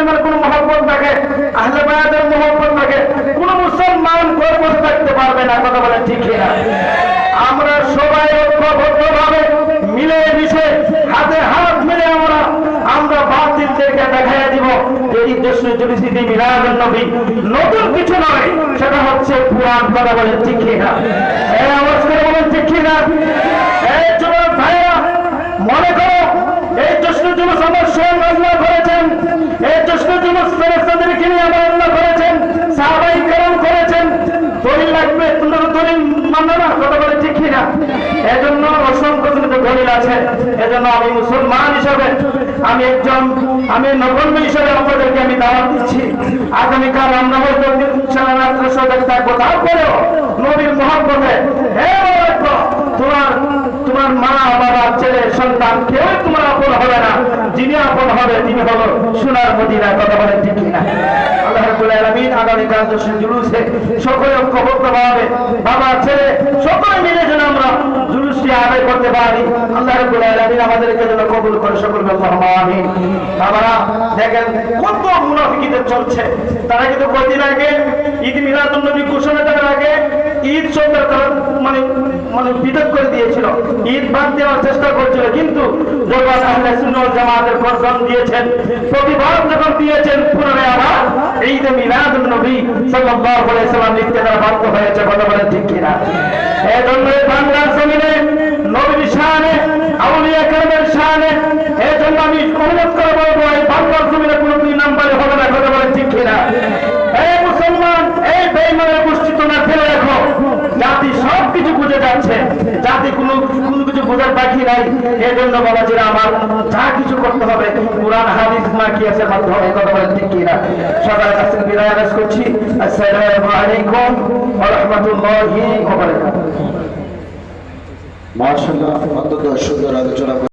পরিমাণ কোন মহব্বত থাকে, আহলে বায়াতের মহব্বত থাকে, কোন মুসলমান ঘর বসে থাকতে পারবে না। কথা বলেন ঠিক কিনা? আমরা সবাই ঐক্যবদ্ধভাবে মিলে মিশে হাতে হাত মিলে আমরা বাতিলদেরকে দেখাইয়া দিব এই দেশে জুলিসিতে মিলাদুন নবী নতুন কিছু নয়, সেটা হচ্ছে পুরাণ। কথা বলেন ঠিক কিনা? এই আওয়াজ করে বলেন ঠিক কিনা? এই যুবক ভাইরা মনে করো এই জশ্ন জুলুস আমার স্বয়ং আল্লাহ করেছেন, এই জশ্ন জুলুস ফেরেশতাদেরকে নিয়ে আমার আল্লাহ করেছেন, সাহাবায়ে কেরাম করেছেন। দলিল লাগবে, তোমরা দলিল মানো না। কথা বলে ঠিক কিনা? এজন্য অসংখ্য দলিল আছে। এজন্য আমি মুসলমান হিসাবে আমি নবী হিসাবে আপনাদেরকে আমি দাওয়াত দিচ্ছি। আগামীকাল আমরা হয়তো রাত্রে সজাগ থাকবো, তারপরেও নবীর মহব্বতে তোমার মা বাবা ছেলে সন্তান কেউ তোমার আপন হবে না। যিনি আপন হবে তিনি হলো সোনার মদিনা। কথা বলেন ঠিক কিনা? আল্লাহ রাব্বুল আলামিন আগামীকাল জশ্ন জুলুসে সকলে ঐক্যবদ্ধভাবে বাবা ছেলে সকলে মিলে যেন আমরা জুলুসটি আদায় করতে পারি। আল্লাহ রাব্বুল আলামিন আমাদেরকে যেন কবুল করে সকলকে আল্লাহুম্মা আমিন। বাবারা দেখেন কত মুনাফিকদের চলছে। তারা কিন্তু কয়েকদিন আগে ঈদ মিলাদুন নবী ঘোষণা করার আগে ঈদ সরকার তারা মানে বিদত করে দিয়েছিল, ঈদ বাদ দেওয়ার চেষ্টা করছিল। কিন্তু যখন আহলে সুন্নাহ ওয়াল জামাতের প্রশ্ন দিয়েছেন, প্রতিবাদ যখন দিয়েছেন, পুনরায় আবার ঈদ মিলাদুন নবী সাল্লাল্লাহু আলাইহি ওয়াসাল্লাম লিখতে তারা বাধ্য হয়েছে। কথা বলেন ঠিক কিনা? এজন্য বাংলার জমিনে নবীর শানে, আউলিয়া কেরামের শানে, এজন্য আমি অনুরোধ করে বলবো এই বাংলার জমিনে কোনো 2 নম্বরে হবে না। কথা বলেন ঠিক কিনা? এই মুসলমান, এই বেঈমানের গোষ্ঠী তোমরা ফেলে রাখো। জাতি সব কিছু বুঝে যাচ্ছে, জাতি কোনো কিছু বোঝার বাকি নাই। এই জন্য বাবাজিরা আমার যা কিছু করতে হবে কুরআন হাদিস কি আছে মাধ্যমে। কথা বলেন ঠিক কিনা? সবার কাছে বিদায় আরজ করছি। আসসালামু আলাইকুম ওয়া রাহমাতুল্লাহি ওয়া বারাকাতুহু। মাশাআল্লাহ, অত্যন্ত সুন্দর আলোচনা।